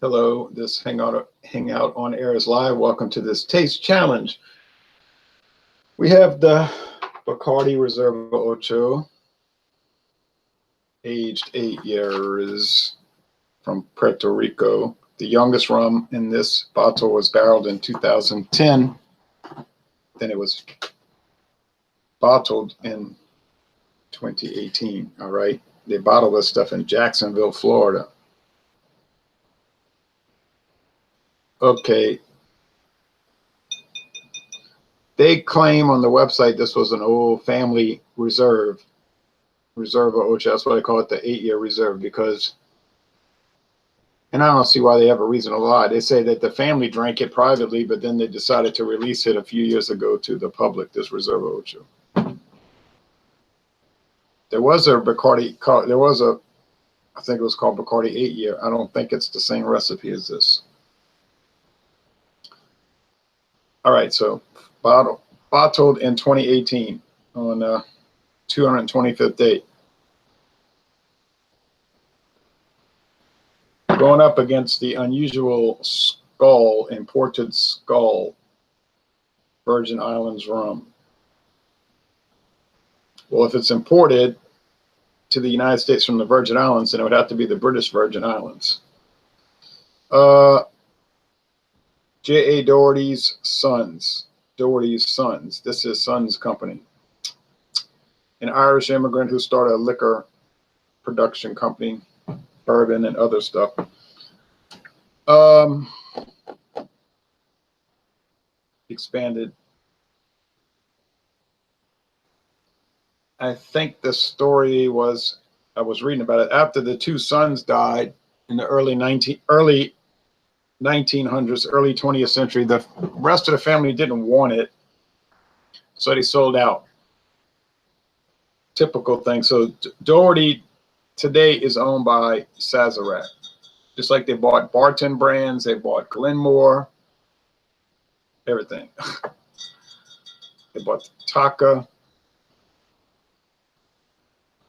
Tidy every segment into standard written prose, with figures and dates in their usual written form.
Hello, this Hangout on Air is live. Welcome to this taste challenge. We have the Bacardi Reserva Ocho, aged 8 years, from Puerto Rico. The youngest rum in this bottle was barreled in 2010. Then it was bottled in 2018. All right. They bottled this stuff in Jacksonville, Florida. Okay. They claim on the website this was an old family reserve, Reserva Ocho. That's why they call it the 8-year reserve, because, and I don't see why they have a reason to lie. They say that the family drank it privately, but then they decided to release it a few years ago to the public, this Reserva Ocho. There was a Bacardi, I think it was called Bacardi 8-year. I don't think it's the same recipe as this. All right, so bottled in 2018 on 225th date. Going up against the unusual Skol, imported Skol, Virgin Islands rum. Well, if it's imported to the United States from the Virgin Islands, then it would have to be the British Virgin Islands. J.A. Doherty's Sons. This is Sons Company. An Irish immigrant who started a liquor production company, bourbon and other stuff. Expanded. I think the story was, I was reading about it, after the two sons died in the early 1900s, early 20th century, the rest of the family didn't want it, so they sold out. Typical thing. So Doherty today is owned by Sazerac. Just like they bought Barton brands, they bought Glenmore, everything. They bought Taka.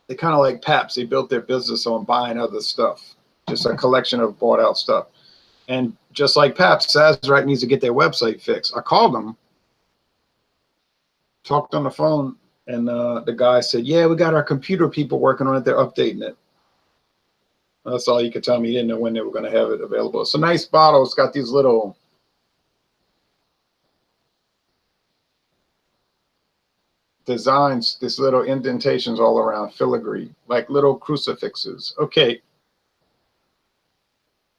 They kind of like Pabst. They built their business on buying other stuff, just a collection of bought out stuff. And just like Pabst, Sazerac needs to get their website fixed. I called them, talked on the phone, and the guy said, yeah, we got our computer people working on it. They're updating it. That's all you could tell me. He didn't know when they were going to have it available. It's a nice bottle. It's got these little designs, these little indentations all around, filigree, like little crucifixes. Okay.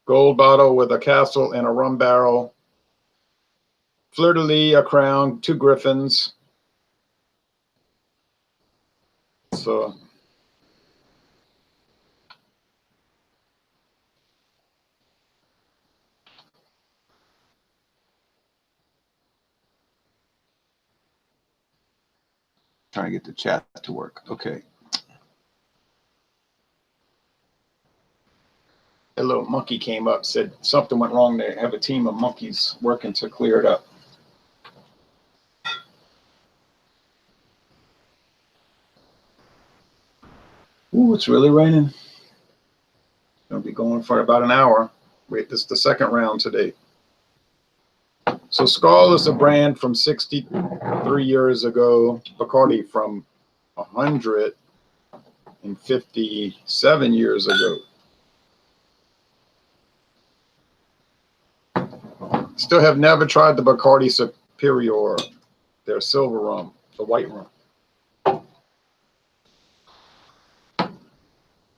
Gold bottle with a castle and a rum barrel. Fleur-de-lis, a crown, 2 griffins. So trying to get the chat to work. Okay. A little monkey came up, said something went wrong there. Have a team of monkeys working to clear it up. Ooh, it's really raining. Gonna be going for about an hour. Wait, this is the second round today. So Skol is a brand from 63 years ago. Bacardi from 157 years ago. Still have never tried the Bacardi Superior, their silver rum, the white rum.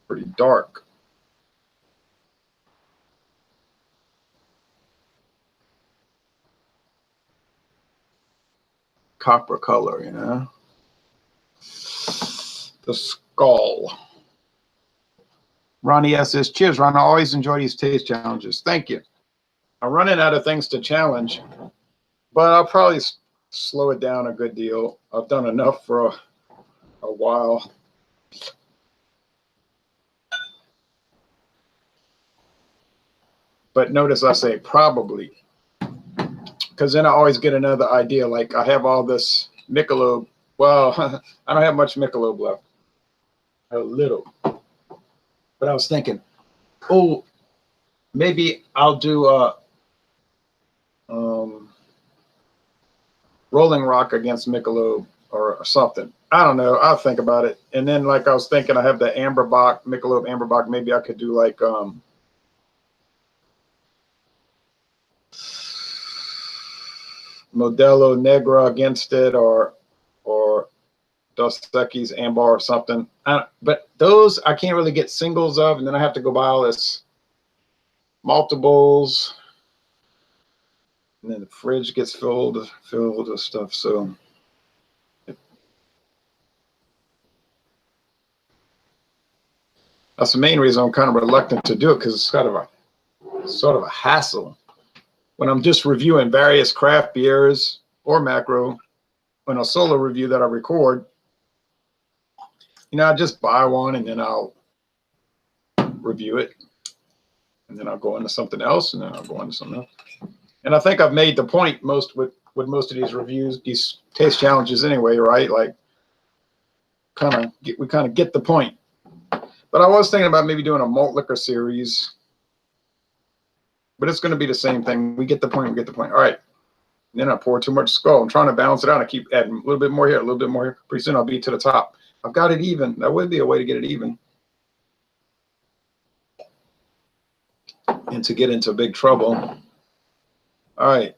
Pretty dark. Copper color, you know. The Skol. Ronnie S says, cheers, Ron. I always enjoy these taste challenges. Thank you. I'm running out of things to challenge, but I'll probably slow it down a good deal. I've done enough for a while. But notice I say probably, because then I always get another idea. Like I have all this Michelob. Well, I don't have much Michelob left. A little. But I was thinking, oh, maybe I'll do a Rolling Rock against Michelob or something. I don't know. I'll think about it. And then, like I was thinking, I have the Amberbach, Michelob Amberbach. Maybe I could do like Modelo Negra against it, or Dos Equis Amber or something. But those I can't really get singles of, and then I have to go buy all this multiples, and then the fridge gets filled with stuff. So that's the main reason I'm kind of reluctant to do it, because it's kind of a sort of a hassle when I'm just reviewing various craft beers or macro on a solo review that I record. You know, I just buy one and then I'll review it, and then I'll go into something else, and then I'll go into something else. And I think I've made the point with most of these reviews, these taste challenges anyway, right? Like, we kind of get the point. But I was thinking about maybe doing a malt liquor series, but it's going to be the same thing. We get the point. We get the point. All right. And then I pour too much Skol. I'm trying to balance it out. I keep adding a little bit more here, a little bit more here. Pretty soon I'll be to the top. I've got it even. That would be a way to get it even, and to get into big trouble. All right.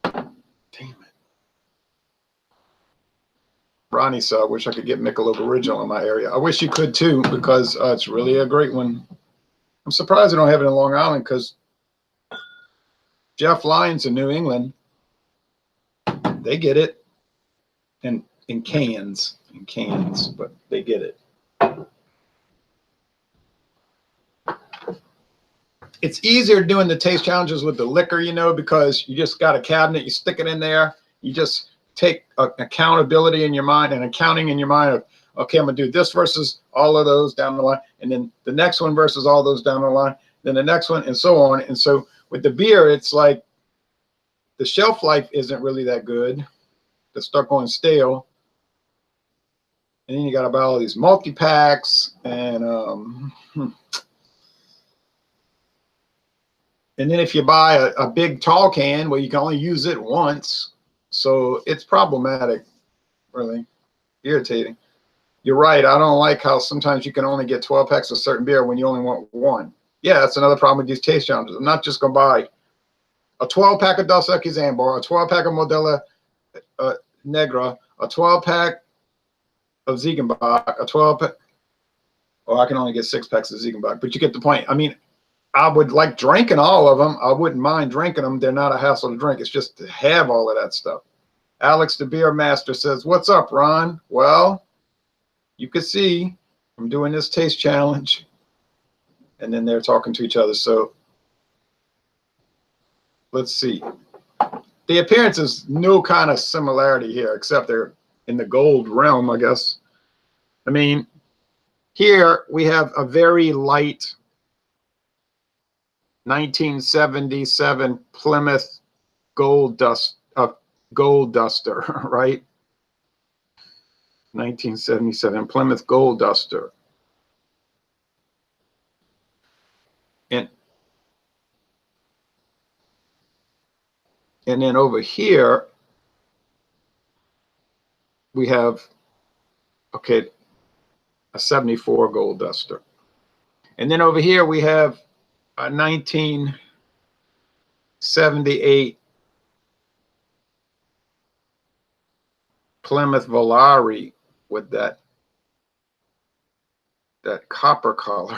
Damn it. Ronnie said, I wish I could get Michelob Original in my area. I wish you could too, because it's really a great one. I'm surprised they don't have it in Long Island, because Jeff Lyons in New England, they get it in cans, but they get it. It's easier doing the taste challenges with the liquor, you know, because you just got a cabinet, you stick it in there, you just take accountability in your mind and accounting in your mind of, okay, I'm gonna do this versus all of those down the line, and then the next one versus all those down the line, then the next one, and so on. And so with the beer, it's like the shelf life isn't really that good. They start going stale. And then you got to buy all these multi-packs, and then if you buy a big tall can, well, you can only use it once. So it's problematic, really irritating. You're right. I don't like how sometimes you can only get 12 packs of certain beer when you only want one. Yeah, that's another problem with these taste challenges. I'm not just going to buy a 12-pack of Dos Equis Amber, a 12-pack of Modelo Negra, a 12-pack of Ziegenbach, a 12-pack. Oh, I can only get 6 packs of Ziegenbach, but you get the point. I mean, I would like drinking all of them. I wouldn't mind drinking them. They're not a hassle to drink. It's just to have all of that stuff. Alex the Beer Master says, what's up, Ron? Well, you can see I'm doing this taste challenge, and then they're talking to each other. So let's see. The appearance is no kind of similarity here, except they're in the gold realm, I guess. I mean, here we have a very light 1977 Plymouth gold duster, right? 1977 Plymouth gold duster. And then over here, we have, okay, a 74 gold duster. And then over here, we have a 1978 Plymouth Volare with that copper color.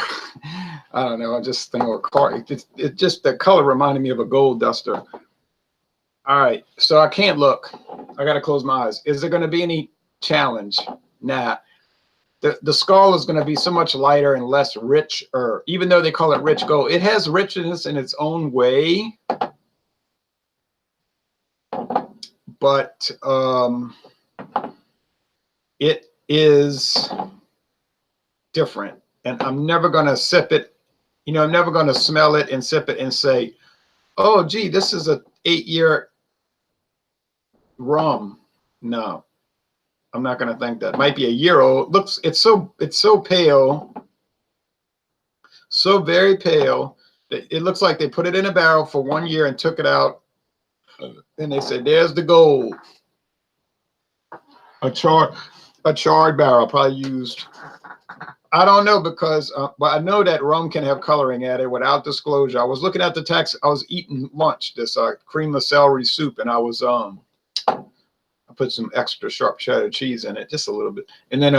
I don't know. I just think of a car. It just, the color reminded me of a gold duster. All right, so I can't look. I got to close my eyes. Is there going to be any challenge? Nah. The Skol is going to be so much lighter and less rich, or even though they call it rich gold, it has richness in its own way. But it is different. And I'm never going to sip it. You know, I'm never going to smell it and sip it and say, oh, gee, this is a 8-year rum. No, I'm not going to think that. Might be a year old. Looks, it's so pale, So very pale that it looks like they put it in a barrel for 1 year and took it out. And they said, there's the gold. A charred barrel, probably used. I don't know because, but I know that rum can have coloring at it without disclosure. I was looking at the text. I was eating lunch, this cream of celery soup, and I was I put some extra sharp cheddar cheese in it, just a little bit. And then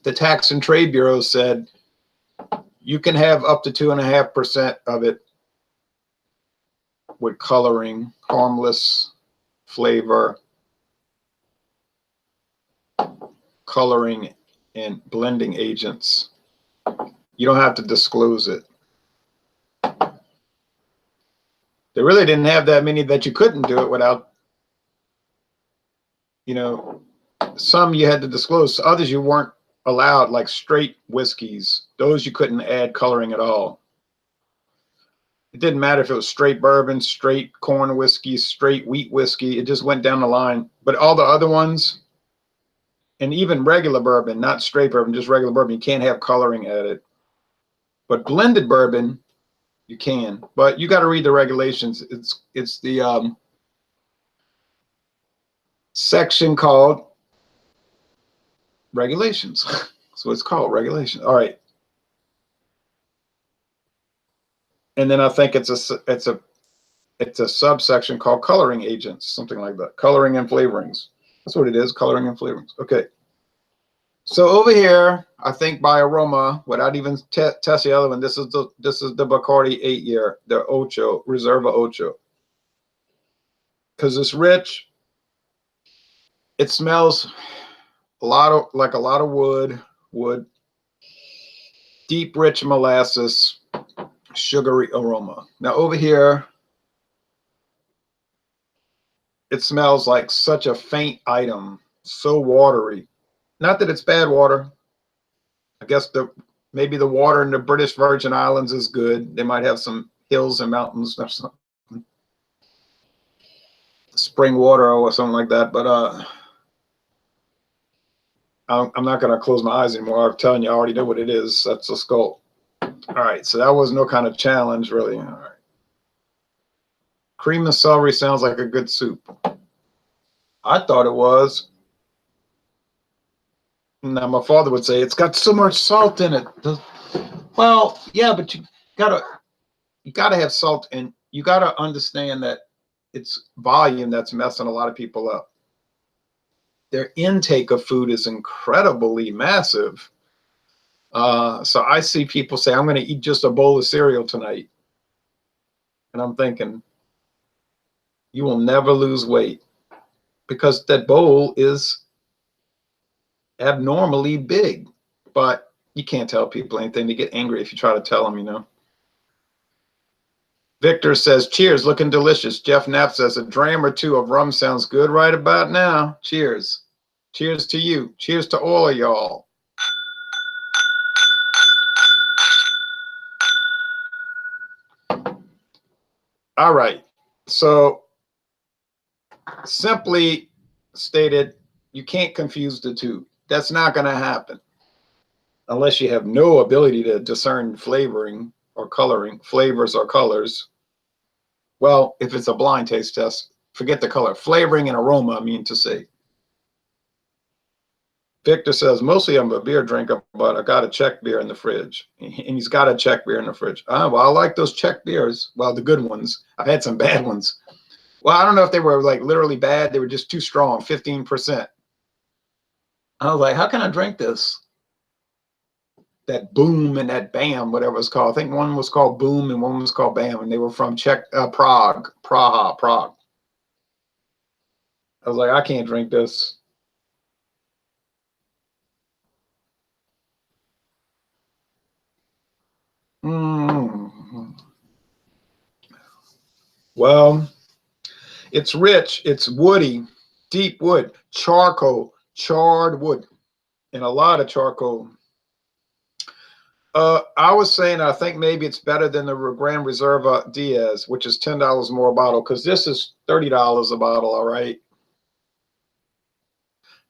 the Tax and Trade Bureau said you can have up to 2.5% of it with coloring, harmless flavor, coloring, and blending agents. You don't have to disclose it. They really didn't have that many that you couldn't do it without, you know, some you had to disclose, others you weren't allowed, like straight whiskeys. Those you couldn't add coloring at all. It didn't matter if it was straight bourbon, straight corn whiskey, straight wheat whiskey. It just went down the line. But all the other ones, and even regular bourbon, not straight bourbon, just regular bourbon, you can't have coloring added. But blended bourbon, you can. But you got to read the regulations. It's the section called regulations. So it's called regulations. All right. And then I think it's a subsection called coloring agents, something like that. Coloring and flavorings. That's what it is, coloring and flavorings. Okay. So over here, I think by aroma, without even test the other one, this is the Bacardi 8-year, the Ocho, Reserva Ocho. Because it's rich. It smells like a lot of wood, deep, rich molasses, sugary aroma. Now over here, it smells like such a faint item, so watery. Not that it's bad water. I guess maybe the water in the British Virgin Islands is good. They might have some hills and mountains or something. Spring water or something like that. But I'm not going to close my eyes anymore. I'm telling you, I already know what it is. That's a Skol. All right, so that was no kind of challenge, really. All right. Cream of celery sounds like a good soup. I thought it was. Now, my father would say, it's got so much salt in it. Well, yeah, but you gotta have salt, and you gotta understand that it's volume that's messing a lot of people up. Their intake of food is incredibly massive. So I see people say, I'm going to eat just a bowl of cereal tonight. And I'm thinking, you will never lose weight because that bowl is abnormally big. But you can't tell people anything. They get angry if you try to tell them, you know. Victor says, cheers, looking delicious. Jeff Knapp says, a dram or two of rum sounds good right about now. Cheers. Cheers to you. Cheers to all of y'all. All right. So simply stated, you can't confuse the two. That's not going to happen unless you have no ability to discern flavoring or coloring, flavors or colors. Well, if it's a blind taste test, forget the color. Flavoring and aroma, I mean to say. Victor says, mostly I'm a beer drinker, but I got a Czech beer in the fridge. And he's got a Czech beer in the fridge. Well, I like those Czech beers. Well, the good ones. I've had some bad ones. Well, I don't know if they were like literally bad. They were just too strong, 15%. I was like, how can I drink this? That boom and that bam, whatever it's called. I think one was called boom and one was called bam. And they were from Prague. I was like, I can't drink this. Well, it's rich, it's woody, deep wood, charcoal, charred wood, and a lot of charcoal. I was saying I think maybe it's better than the Gran Reserva Diaz, which is $10 more a bottle, because this is $30 a bottle, all right?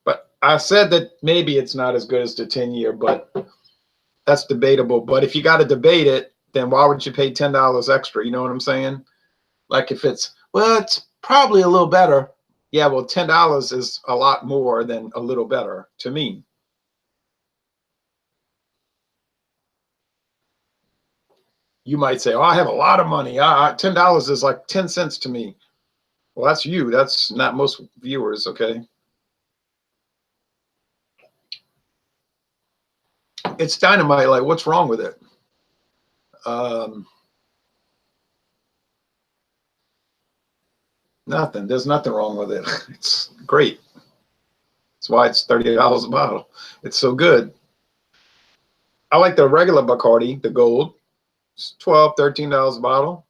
But I said that maybe it's not as good as the 10-year, but That's debatable. But if you got to debate it, then why would you pay $10 extra? You know what I'm saying? Like if it's, well, it's probably a little better. Yeah, well, $10 is a lot more than a little better to me. You might say, oh, I have a lot of money. $10 is like 10 cents to me. Well, that's you. That's not most viewers, okay? It's dynamite. Like, what's wrong with it? Nothing. There's nothing wrong with it. It's great. That's why it's $30 a bottle. It's so good. I like the regular Bacardi, the gold. It's $12, $13 a bottle.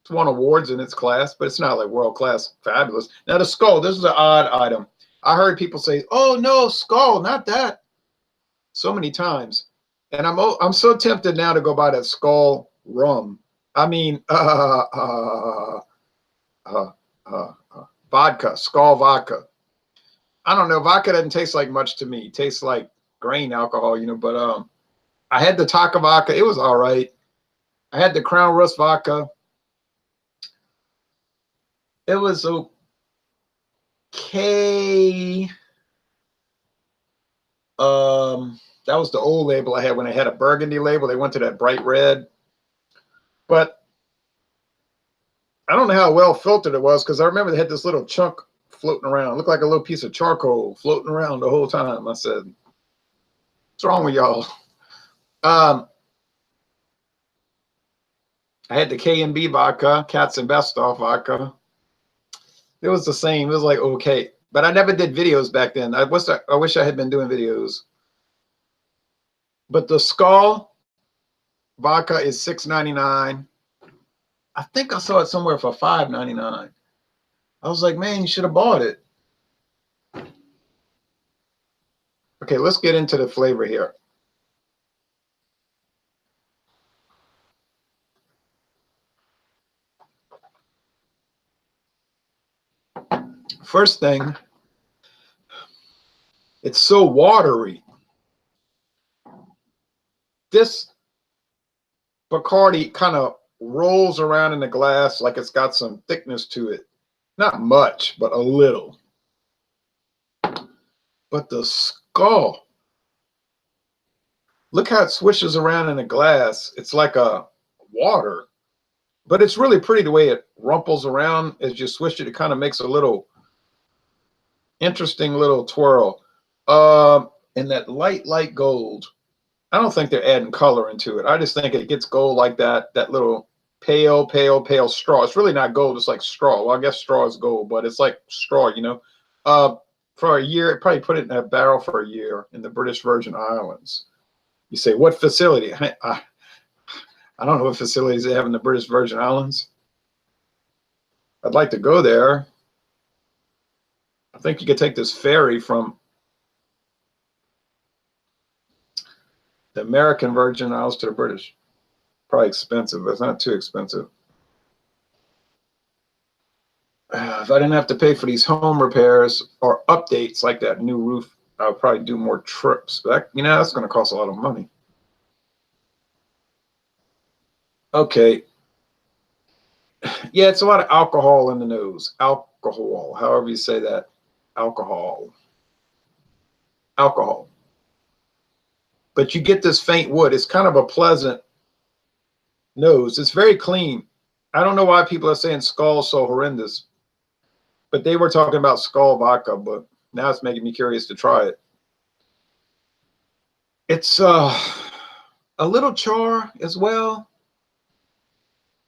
It's won awards in its class, but it's not like world class fabulous. Now the Skol, this is an odd item. I heard people say, "Oh no, Skol, not that," so many times, and I'm so tempted now to go buy that Skol rum. I mean, vodka, Skol vodka. I don't know. Vodka doesn't taste like much to me. It tastes like grain alcohol, you know. But I had the Taka vodka. It was all right. I had the Crown Rust vodka. It was okay. That was the old label I had when I had a burgundy label. They went to that bright red. But I don't know how well filtered it was because I remember they had this little chunk floating around. It looked like a little piece of charcoal floating around the whole time. I said, what's wrong with y'all? I had the K&B vodka, Katz and Bestoff vodka. It was the same. It was like, okay. But I never did videos back then. I wish I had been doing videos. But the Skol vodka is $6.99. I think I saw it somewhere for $5.99. I was like, man, you should have bought it. Okay, let's get into the flavor here. First thing, it's so watery. This Bacardi kind of rolls around in the glass like it's got some thickness to it. Not much, but a little. But the Skol, look how it swishes around in the glass. It's like a water, but it's really pretty the way it rumples around as you swish it. It kind of makes a little interesting little twirl. And that light gold. I don't think they're adding color into it. I just think it gets gold like that little pale straw. It's really not gold. It's like straw. Well, I guess straw is gold, but it's like straw, you know. For a year, it probably put it in a barrel for a year in the British Virgin Islands. You say, what facility? I don't know what facilities they have in the British Virgin Islands. I'd like to go there. I think you could take this ferry from the American Virgin Islands to the British. Probably expensive, but it's not too expensive. If I didn't have to pay for these home repairs or updates like that new roof, I would probably do more trips. But you know, that's going to cost a lot of money. Okay. Yeah, it's a lot of alcohol in the nose. Alcohol, however you say that. Alcohol. But you get this faint wood. It's kind of a pleasant nose. It's very clean. I don't know why people are saying Skol is so horrendous. But they were talking about Skol vodka, but now it's making me curious to try it. It's a little char as well,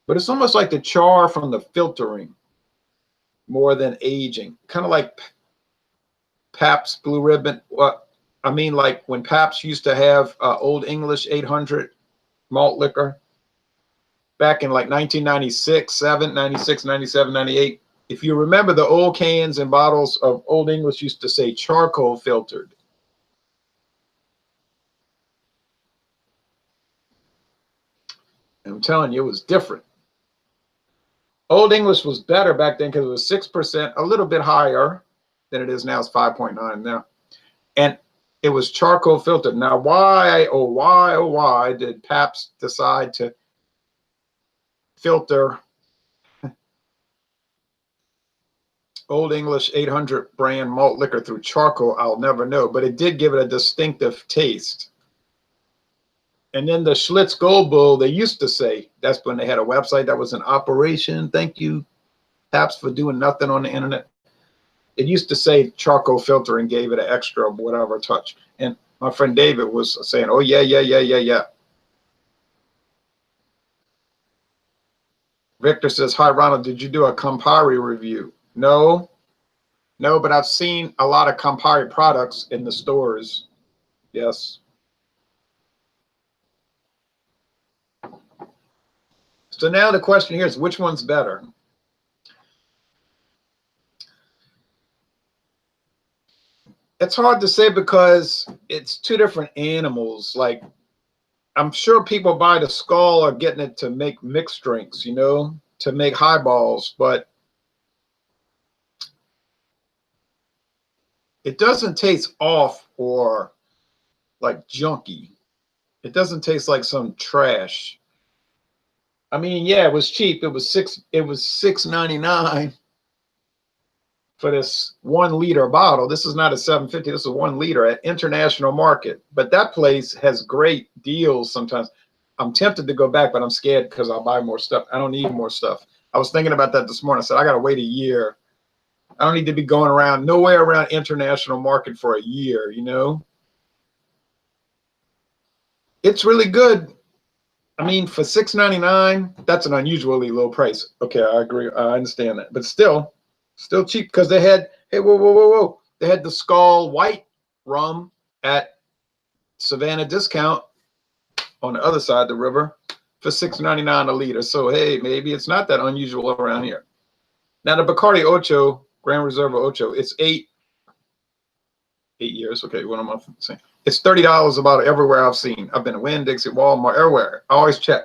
but it's almost like the char from the filtering more than aging. Kind of like Pabst Blue Ribbon. What I mean, like when Pabst used to have Old English 800 malt liquor back in like 1996, 7, 96, 97, 98. If you remember, the old cans and bottles of Old English used to say charcoal filtered. And I'm telling you, it was different. Old English was better back then because it was 6%, a little bit higher than it is now. It's 5.9 now. And It was charcoal filtered. Now, why, oh, why, oh, why did Pabst decide to filter Old English 800 brand malt liquor through charcoal? I'll never know, but it did give it a distinctive taste. And then the Schlitz Gold Bull, they used to say, that's when they had a website that was in operation. Thank you, Pabst, for doing nothing on the internet. It used to say charcoal filter and gave it an extra whatever touch. And my friend David was saying, oh, yeah. Victor says, hi, Ronald, did you do a Campari review? No, but I've seen a lot of Campari products in the stores. Yes. So now the question here is, which one's better? It's hard to say because it's two different animals. Like, I'm sure people buy the Skol are getting it to make mixed drinks, you know, to make highballs, but it doesn't taste off or like junky. It doesn't taste like some trash. I mean, yeah, it was cheap. It was $6.99 for this 1 liter bottle. This is not a 750. This is 1 liter at International Market. But that place has great deals sometimes. I'm tempted to go back, but I'm scared because I'll buy more stuff. I don't need more stuff. I was thinking about that this morning. I said, I got to wait a year. I don't need to be going around, nowhere around International Market for a year, you know? It's really good. I mean, for $6.99, that's an unusually low price. Okay, I agree. I understand that. But still cheap because they had, hey, whoa. They had the Skol white rum at Savannah Discount on the other side of the river for $6.99 a liter. So, hey, maybe it's not that unusual around here. Now, the Bacardi Ocho, Gran Reserva Ocho, it's 8 years. Okay, what am I saying? It's $30 about everywhere I've seen. I've been to Winn-Dixie, Walmart, everywhere. I always check.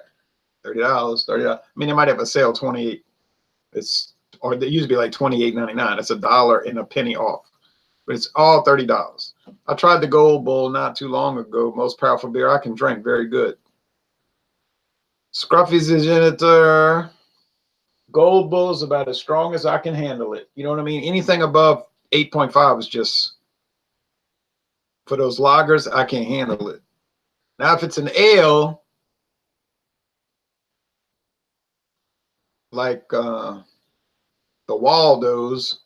$30. I mean, they might have a sale 28. Or they used to be like $28.99. It's $1 and a penny off. But it's all $30. I tried the Gold Bull not too long ago. Most powerful beer I can drink. Very good. Scruffy's is in it. Gold Bull is about as strong as I can handle it. You know what I mean? Anything above 8.5 is just, for those lagers, I can't handle it. Now, if it's an ale, like the Waldo's,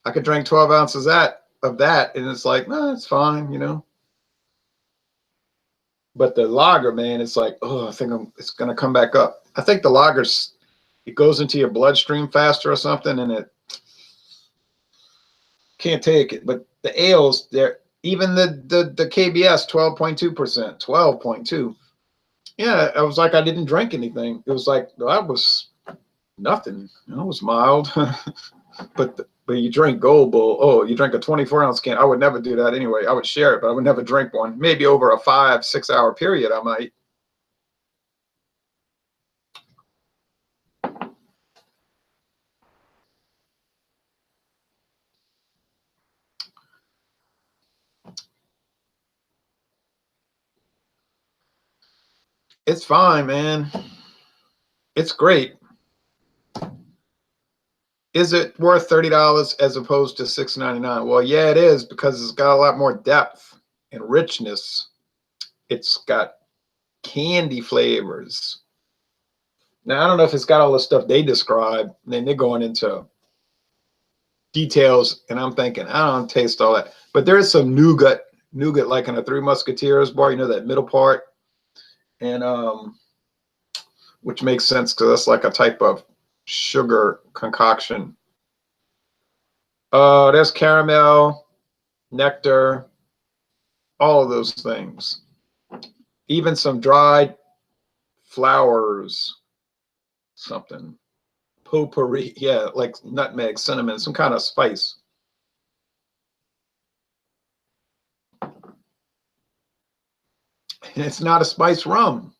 I could drink 12 ounces of that, and it's like, no, it's fine, you know. But the lager, man, it's like, oh, I think it's going to come back up. I think the lagers, it goes into your bloodstream faster or something, and it can't take it. But the ales, they're even the KBS 12.2%, 12.2. Yeah, it was like I didn't drink anything. It was like, well, that was nothing. It was mild. but you drink Gold Bull. Oh, you drink a 24-ounce can. I would never do that anyway. I would share it, but I would never drink one. Maybe over a 5-6 hour period, I might. It's fine, man. It's great. Is it worth $30 as opposed to $6.99? Well, yeah, it is, because it's got a lot more depth and richness. It's got candy flavors. Now, I don't know if it's got all the stuff they describe. Then they're going into details, and I'm thinking, I don't taste all that. But there is some nougat like in a Three Musketeers bar, you know, that middle part. And which makes sense because that's like a type of sugar concoction. There's caramel, nectar, all of those things. Even some dried flowers, something. Potpourri, yeah, like nutmeg, cinnamon, some kind of spice. And it's not a spice rum.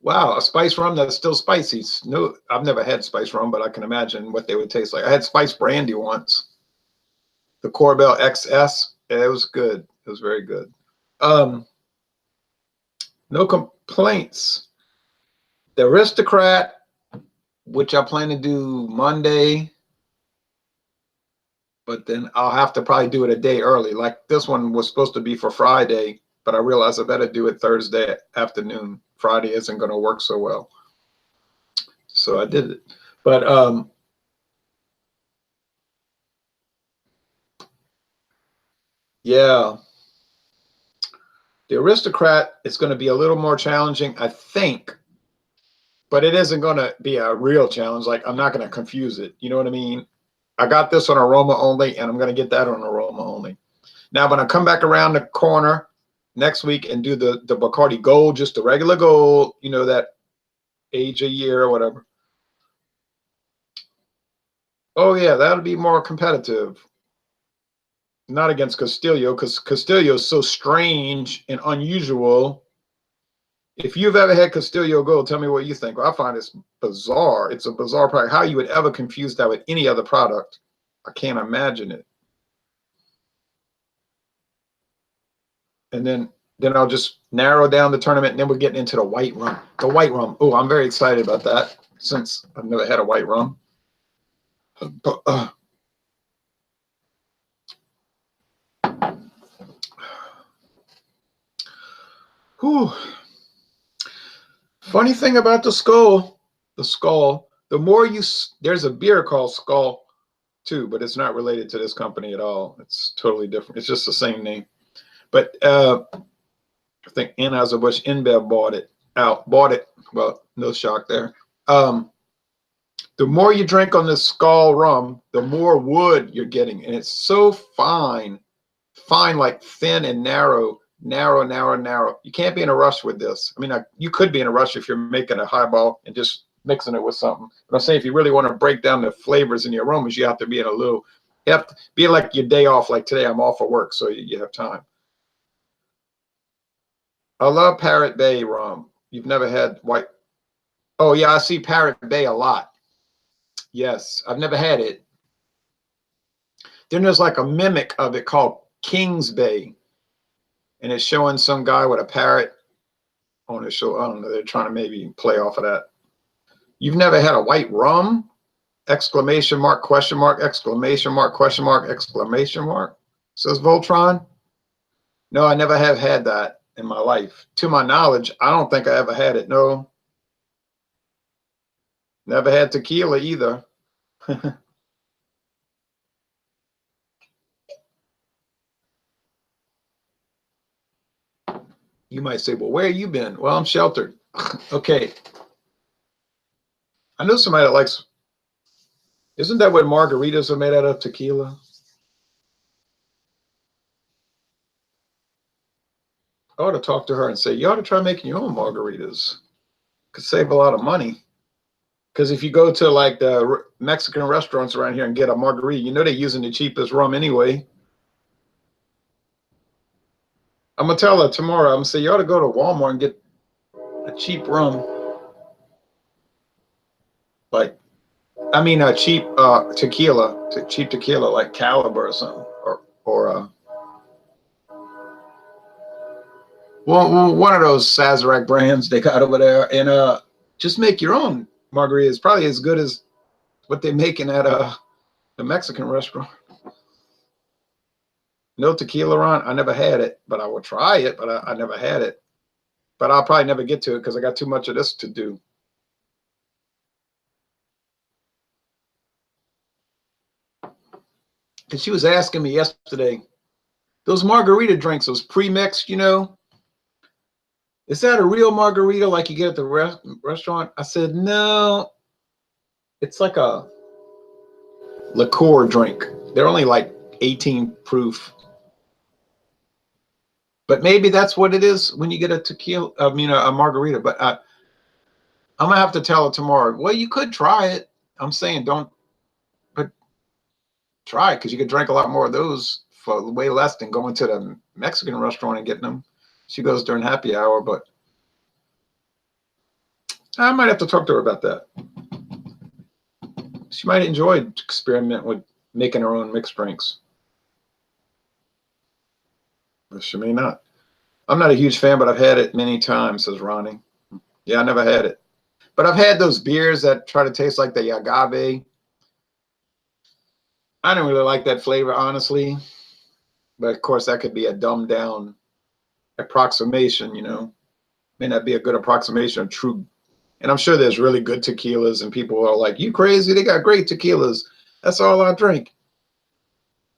Wow, a spice rum that's still spicy. No, I've never had spice rum, but I can imagine what they would taste like. I had spice brandy once, the Corbel XS. It was good. It was very good. No complaints. The Aristocrat, which I plan to do Monday, but then I'll have to probably do it a day early. Like this one was supposed to be for Friday, but I realized I better do it Thursday afternoon. Friday isn't going to work so well. So I did it. But yeah, the Aristocrat is going to be a little more challenging, I think, but it isn't going to be a real challenge. Like I'm not going to confuse it. You know what I mean? I got this on aroma only, and I'm going to get that on aroma only. Now, when I come back around the corner next week and do the Bacardi Gold, just the regular gold, you know, that age a year or whatever. Oh yeah, that'll be more competitive. Not against Castillo, because Castillo is so strange and unusual. If you've ever had Castillo Gold, tell me what you think. Well, I find it's bizarre. It's a bizarre product. How you would ever confuse that with any other product, I can't imagine it. And then I'll just narrow down the tournament, and then we're getting into the white rum. The white rum. Oh, I'm very excited about that since I've never had a white rum. But, whew. Funny thing about the Skol, the more you, there's a beer called Skol too, but it's not related to this company at all. It's totally different. It's just the same name. But I think Anheuser-Busch InBev bought it. Well, no shock there. The more you drink on this Skol rum, the more wood you're getting. And it's so fine, like thin and narrow. You can't be in a rush with this. I mean, you could be in a rush if you're making a highball and just mixing it with something. But I'm saying if you really want to break down the flavors and the aromas, you have to be in a little, you have to be like your day off. Like today, I'm off of work, so you have time. I love Parrot Bay rum. You've never had white? Oh yeah, I see Parrot Bay a lot. Yes, I've never had it. Then there's like a mimic of it called Kings Bay, and it's showing some guy with a parrot on his show. I don't know. They're trying to maybe play off of that. You've never had a white rum? Exclamation mark, question mark, exclamation mark, question mark, exclamation mark, says Voltron. No, I never have had that in my life. To my knowledge, I don't think I ever had it. No. Never had tequila either. You might say, well, where have you been? Well, I'm sheltered. Okay. I know somebody that likes, isn't that what margaritas are made out of, tequila? I ought to talk to her and say, you ought to try making your own margaritas. Could save a lot of money. Because if you go to like the Mexican restaurants around here and get a margarita, you know they're using the cheapest rum anyway. I'm going to tell her tomorrow, I'm going to say, you ought to go to Walmart and get a cheap rum. Like, I mean, a cheap tequila, like Caliber or something, or well, one of those Sazerac brands they got over there, and just make your own margarita. It's probably as good as what they're making at the Mexican restaurant. No tequila on. I never had it, but I will try it. But I never had it. But I'll probably never get to it because I got too much of this to do. And she was asking me yesterday, those margarita drinks, those pre-mixed, you know, is that a real margarita like you get at the restaurant? I said, no, it's like a liqueur drink. They're only like 18 proof. But maybe that's what it is when you get a tequila, I mean, a margarita. But I'm going to have to tell her tomorrow. Well, you could try it. I'm saying don't, but try it because you could drink a lot more of those for way less than going to the Mexican restaurant and getting them. She goes during happy hour, but I might have to talk to her about that. She might enjoy experiment with making her own mixed drinks. She may not. I'm not a huge fan, but I've had it many times, says Ronnie. Yeah, I never had it. But I've had those beers that try to taste like the agave. I don't really like that flavor, honestly. But of course, that could be a dumbed down approximation, you know. May not be a good approximation of true. And I'm sure there's really good tequilas, and people are like, you crazy? They got great tequilas. That's all I drink.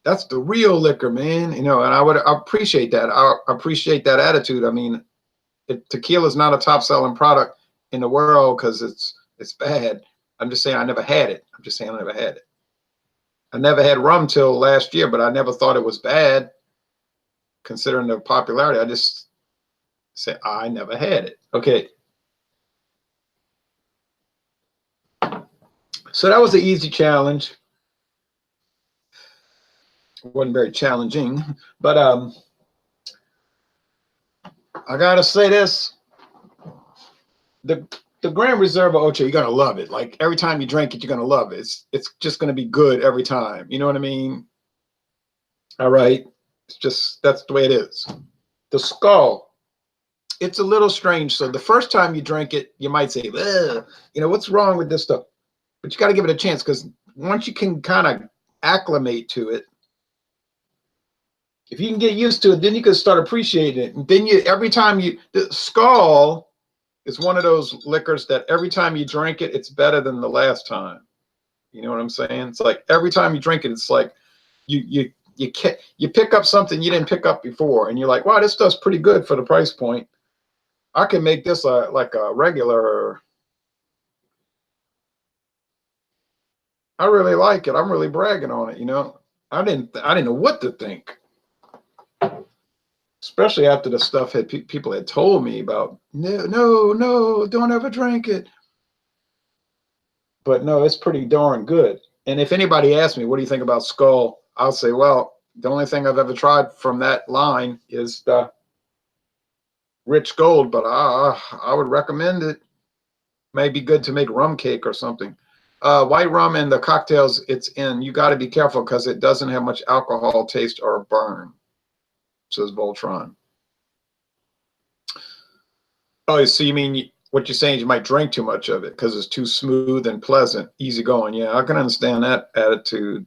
That's the real liquor, man. You know, and I would appreciate that. I appreciate that attitude. I mean, tequila is not a top selling product in the world because it's bad. I'm just saying I never had it. I'm just saying I never had it. I never had rum till last year, but I never thought it was bad considering the popularity. I just said I never had it. Okay. So that was an easy challenge. It wasn't very challenging, but I gotta say this: the Gran Reserva Ocho, you're gonna love it. Like every time you drink it, you're gonna love it. It's just gonna be good every time. You know what I mean? All right. It's just that's the way it is. The Skol, it's a little strange. So the first time you drink it, you might say, ugh, you know, what's wrong with this stuff? But you got to give it a chance because once you can kind of acclimate to it, if you can get used to it, then you can start appreciating it. And then every time the Skol is one of those liquors that every time you drink it, it's better than the last time. You know what I'm saying? It's like every time you drink it, it's like you pick up something you didn't pick up before, and you're like, wow, this stuff's pretty good for the price point. I can make this like a regular. I really like it. I'm really bragging on it. You know, I didn't know what to think, especially after the stuff people had told me about. No, don't ever drink it. But no, it's pretty darn good. And if anybody asks me, what do you think about Skol? I'll say, well, the only thing I've ever tried from that line is the rich gold, but I would recommend it. May be good to make rum cake or something. White rum and the cocktails it's in, you got to be careful because it doesn't have much alcohol taste or burn, says Voltron. Oh, so you mean what you're saying is you might drink too much of it because it's too smooth and pleasant, easy going. Yeah, I can understand that attitude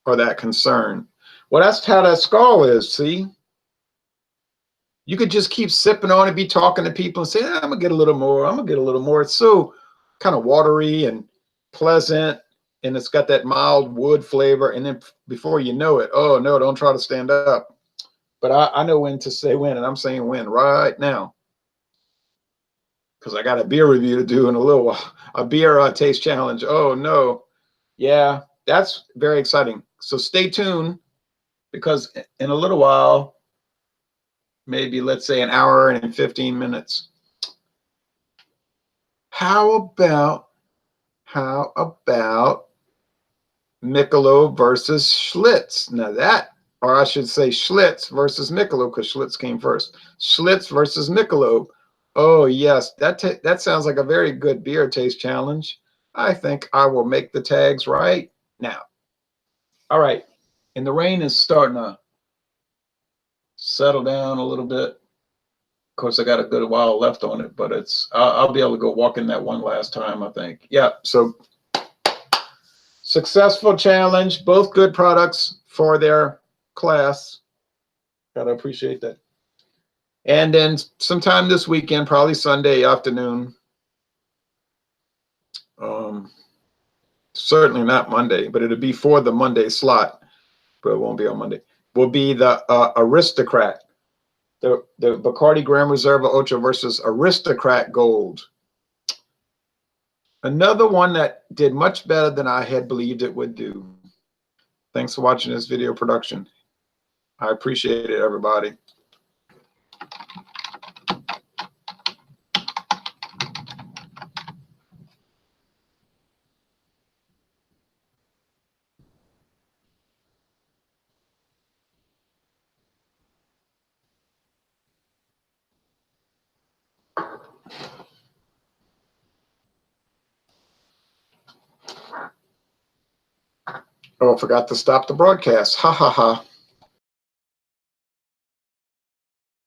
or that concern. Well, that's how that Skol is, see? You could just keep sipping on it, be talking to people and say, I'm going to get a little more. I'm going to get a little more. It's so kind of watery and pleasant, and it's got that mild wood flavor. And then before you know it, oh, no, don't try to stand up. But I know when to say when, and I'm saying when right now because I got a beer review to do in a little while, a beer taste challenge. Oh, no. Yeah, that's very exciting. So stay tuned because in a little while, maybe let's say an hour and 15 minutes. How about Michelob versus Schlitz? Now that, or I should say Schlitz versus Michelob because Schlitz came first. Schlitz versus Michelob. Oh yes, that sounds like a very good beer taste challenge. I think I will make the tags right now. All right, and the rain is starting to settle down a little bit. Of course, I got a good while left on it, but I'll be able to go walk in that one last time, I think. Yeah, so successful challenge, both good products for their class. Gotta appreciate that. And then sometime this weekend, probably Sunday afternoon. Certainly not Monday, but it'll be for the Monday slot, but it won't be on Monday. Will be the Aristocrat. The Bacardi Gran Reserva Ocho versus Aristocrat Gold. Another one that did much better than I had believed it would do. Thanks for watching this video production. I appreciate it, everybody. Oh, I forgot to stop the broadcast. Ha ha ha.